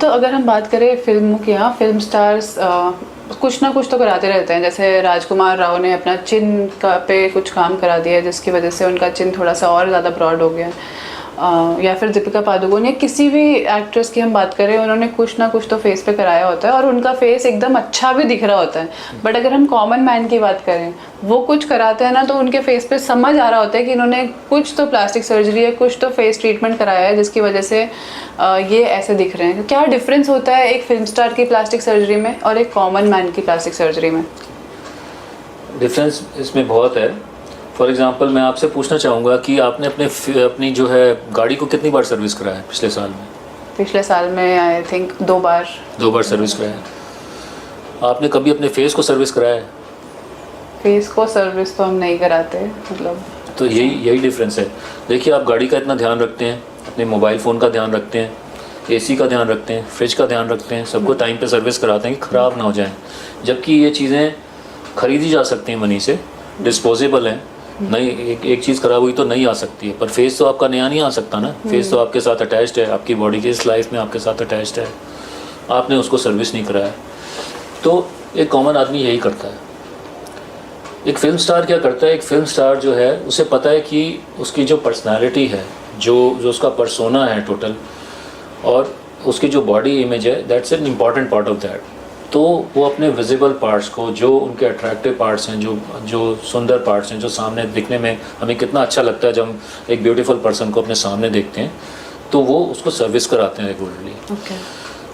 तो अगर हम बात करें फिल्मों की, यहाँ फिल्म स्टार्स कुछ ना कुछ तो कराते रहते हैं। जैसे राजकुमार राव ने अपना चिन का पे कुछ काम करा दिया है, जिसकी वजह से उनका चिन थोड़ा सा और ज़्यादा ब्रॉड हो गया है। या फिर दीपिका पादुकोण या किसी भी एक्ट्रेस की हम बात करें, उन्होंने कुछ ना कुछ तो फेस पे कराया होता है और उनका फेस एकदम अच्छा भी दिख रहा होता है। बट अगर हम कॉमन मैन की बात करें, वो कुछ कराते हैं ना तो उनके फेस पे समझ आ रहा होता है कि इन्होंने कुछ तो प्लास्टिक सर्जरी या कुछ तो फेस ट्रीटमेंट कराया है, जिसकी वजह से ये ऐसे दिख रहे हैं। क्या डिफरेंस होता है एक फिल्म स्टार की प्लास्टिक सर्जरी में और एक कॉमन मैन की प्लास्टिक सर्जरी में? डिफरेंस इसमें बहुत है। फॉर एग्जांपल मैं आपसे पूछना चाहूँगा कि आपने अपनी जो है गाड़ी को कितनी बार सर्विस कराया है पिछले साल में? पिछले साल में आई थिंक 2 बार सर्विस कराया है। आपने कभी अपने फेस को सर्विस कराया है? फेस को सर्विस तो हम नहीं कराते, मतलब। तो यही डिफरेंस है। देखिए, आप गाड़ी का इतना ध्यान रखते हैं, अपने मोबाइल फ़ोन का ध्यान रखते हैं, एसी का ध्यान रखते हैं, फ्रिज का ध्यान रखते हैं, सबको टाइम पे सर्विस कराते हैं कि ख़राब ना हो जाए। जबकि ये चीज़ें खरीदी जा सकती हैं मनी से, डिस्पोजेबल हैं। नहीं, एक चीज़ ख़राब हुई तो नहीं आ सकती है, पर फेस तो आपका नया नहीं आ सकता ना। फेस तो आपके साथ अटैच्ड है, आपकी बॉडी की इस लाइफ में आपके साथ अटैच्ड है। आपने उसको सर्विस नहीं कराया। तो एक कॉमन आदमी यही करता है। एक फिल्म स्टार क्या करता है? एक फिल्म स्टार जो है, उसे पता है कि उसकी जो पर्सनालिटी है, जो उसका पर्सोना है टोटल, और उसकी जो बॉडी इमेज है, that's an important part of that. तो वो अपने विजिबल पार्ट्स को, जो उनके अट्रैक्टिव पार्ट्स हैं, जो सुंदर पार्ट्स हैं, जो सामने दिखने में हमें कितना अच्छा लगता है जब हम एक ब्यूटीफुल पर्सन को अपने सामने देखते हैं, तो वो उसको सर्विस कराते हैं regularly.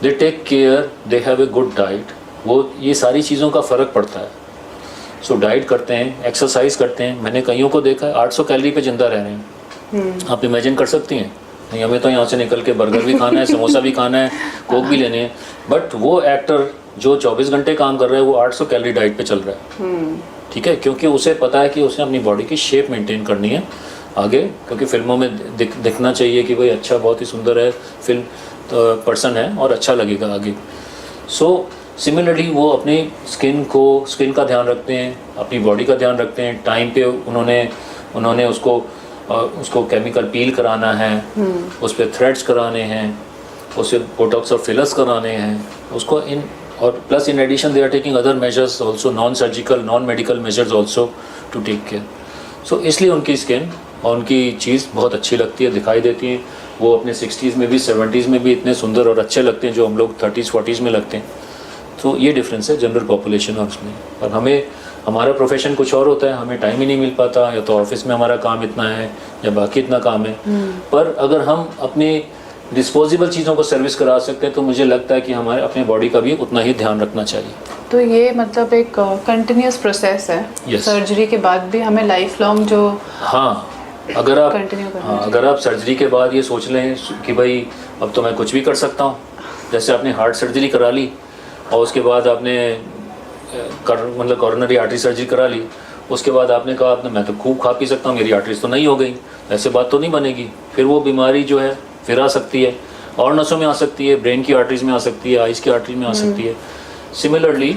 They take care, they have a good diet. वो ये सारी चीज़ों का फ़र्क पड़ता है। सो डाइट करते हैं, एक्सरसाइज करते हैं। मैंने कईयों को देखा है 800 कैलोरी पे जिंदा रह रहे हैं। आप इमेजिन कर सकती हैं? नहीं, हमें तो यहाँ से निकल के बर्गर भी खाना है, समोसा भी खाना है, कोक भी लेने हैं। बट वो एक्टर जो 24 घंटे काम कर रहा है, वो 800 कैलोरी डाइट पे चल रहा है। ठीक है, क्योंकि उसे पता है कि उसे अपनी बॉडी की शेप मेंटेन करनी है आगे, क्योंकि फिल्मों में दिखना चाहिए कि भाई अच्छा, बहुत ही सुंदर है, फिल्म पर्सन है और अच्छा लगेगा आगे। सो सिमिलरली वो अपनी स्किन का ध्यान रखते हैं, अपनी बॉडी का ध्यान रखते हैं। टाइम पे उन्होंने उसको केमिकल पील कराना है, उस पर थ्रेड्स कराने हैं, उसे बोटॉक्स और फिलर्स कराने हैं उसको और plus in addition they are taking other measures also, non surgical, non medical measures also to take care. So इसलिए उनकी स्किन और उनकी चीज़ बहुत अच्छी लगती है, दिखाई देती है। वो अपने 60s में भी 70s में भी इतने सुंदर और अच्छे लगते हैं जो हम लोग 30s 40s में लगते हैं। तो ये डिफरेंस है जनरल पॉपुलेशन और उसमें। और हमारा प्रोफेशन कुछ और होता है, हमें टाइम ही नहीं मिल पाता, या तो ऑफिस में हमारा काम इतना है या बाकी इतना काम है। पर अगर हम अपनी डिस्पोजेबल चीज़ों को सर्विस करा सकते हैं तो मुझे लगता है कि हमारे अपने बॉडी का भी उतना ही ध्यान रखना चाहिए। तो ये मतलब एक कंटिन्यूस प्रोसेस है। Yes. सर्जरी के बाद भी हमें लाइफ लॉन्ग जो अगर आप सर्जरी के बाद ये सोच लें कि भाई अब तो मैं कुछ भी कर सकता हूँ, जैसे आपने हार्ट सर्जरी करा ली और उसके बाद आपने मतलब कॉरोनरी आर्टरी सर्जरी करा ली, उसके बाद आपने कहा मैं तो खूब खा पी सकता हूँ, मेरी आर्टरीज तो नहीं हो गई, ऐसे बात तो नहीं बनेगी। फिर वो बीमारी जो है फिर आ सकती है, और नसों में आ सकती है, ब्रेन की आर्टरीज में आ सकती है, आइज़ की आर्टरी में आ सकती है। सिमिलरली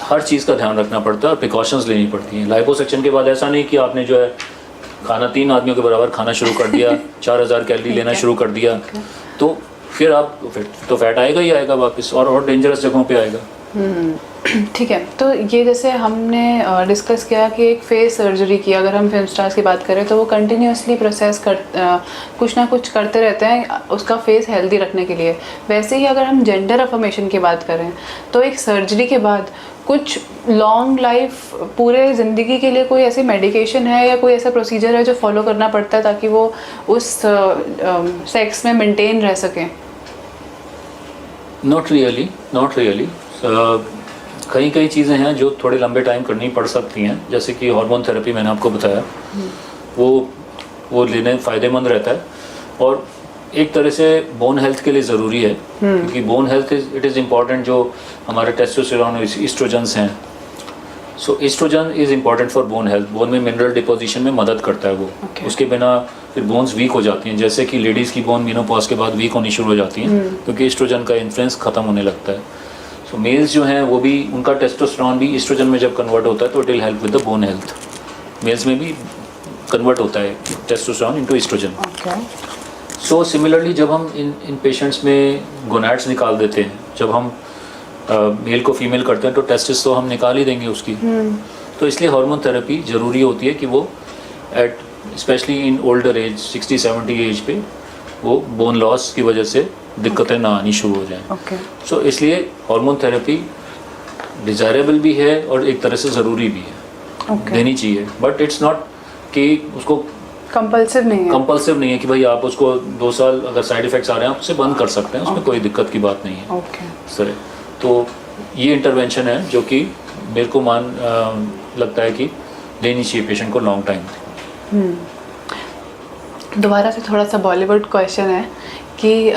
हर चीज़ का ध्यान रखना पड़ता है और प्रिकॉशंस लेनी पड़ती हैं। लाइपोसक्शन के बाद ऐसा नहीं कि आपने जो है खाना 3 आदमियों के बराबर खाना शुरू कर दिया, 4000 कैलोरी लेना शुरू कर दिया, तो फिर तो फैट आएगा ही आएगा वापस, और डेंजरस जगहों पे आएगा। ठीक है, तो ये जैसे हमने डिस्कस किया कि एक फेस सर्जरी की, अगर हम फिल्म स्टार्स की बात करें तो वो कंटिन्यूसली प्रोसेस कुछ ना कुछ करते रहते हैं उसका फेस हेल्दी रखने के लिए। वैसे ही अगर हम जेंडर अफर्मेशन की बात करें तो एक सर्जरी के बाद कुछ लॉन्ग लाइफ, पूरे ज़िंदगी के लिए कोई ऐसी मेडिकेशन है या कोई ऐसा प्रोसीजर है जो फॉलो करना पड़ता है ताकि वो उस सेक्स में मेंटेन रह सकें? Not really. कई चीज़ें हैं जो थोड़े लंबे टाइम करनी पड़ सकती हैं, जैसे कि हार्मोन थेरेपी मैंने आपको बताया, वो लेने फ़ायदेमंद रहता है और एक तरह से बोन हेल्थ के लिए ज़रूरी है, क्योंकि bone health it is important. जो हमारे टेस्टोस्टेरोन और ईस्ट्रोजन्स हैं, so estrogen is important for bone health. Bone में मिनरल डिपोजिशन में मदद करता है वो। उसके बिना फिर बोन्स वीक हो जाती हैं, जैसे कि लेडीज़ की बोन मेनोपॉज के बाद वीक होनी शुरू हो जाती हैं, क्योंकि ईस्ट्रोजन का इन्फ्लुएंस ख़त्म होने लगता है। सो मेल्स जो हैं वो भी, उनका टेस्टोस्टेरोन भी ईस्ट्रोजन में जब कन्वर्ट होता है तो it will help with the bone health. Males में भी कन्वर्ट होता है testosterone into oestrogen. So similarly जब हम इन पेशेंट्स में गोनैड्स निकाल देते हैं, जब हम मेल को फीमेल करते हैं तो टेस्टिस तो हम निकाल ही देंगे उसकी। तो इसलिए हार्मोन थेरेपी ज़रूरी होती है कि वो at especially in older age 60-70 age पे वो बोन लॉस की वजह से दिक्कतें ना आनी शुरू हो जाएं। ओके। सो इसलिए हार्मोन थेरेपी डिज़ायरेबल भी है और एक तरह से ज़रूरी भी है, ओके। देनी चाहिए। बट इट्स नॉट कि उसको कंपल्सिव नहीं है। कंपल्सिव नहीं है कि भाई आप उसको 2 साल अगर साइड इफ़ेक्ट्स आ रहे हैं आप उसे बंद कर सकते हैं, उसमें कोई दिक्कत की बात नहीं है। ओके। सर तो ये इंटरवेंशन है जो कि मेरे को लगता है कि लेनी चाहिए पेशेंट को लॉन्ग टाइम। दोबारा से थोड़ा सा बॉलीवुड क्वेश्चन है कि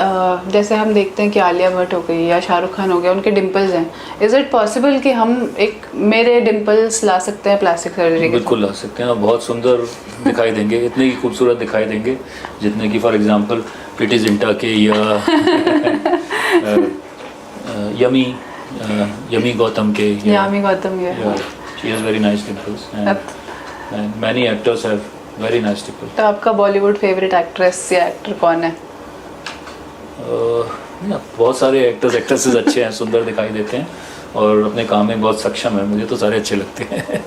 जैसे हम देखते हैं कि आलिया भट्ट हो गई या शाहरुख खान हो गया, उनके डिम्पल्स हैं, इज़ इट पॉसिबल कि हम एक मेरे डिम्पल्स ला सकते हैं प्लास्टिक सर्जरी के? बिल्कुल ला सकते हैं, बहुत सुंदर दिखाई देंगे, इतने ही खूबसूरत दिखाई देंगे जितने कि फॉर एग्जांपल प्रीति जिंटा के या यमी गौतम के यामी गौतम ये। She has very nice dimples and many actors have very nice dimples. तो आपका बॉलीवुड फेवरेट एक्ट्रेस या एक्टर कौन है? बहुत सारे एक्टर्स एक्ट्रेसेस अच्छे हैं, सुंदर दिखाई देते हैं और अपने काम में बहुत सक्षम है, मुझे तो सारे अच्छे लगते हैं।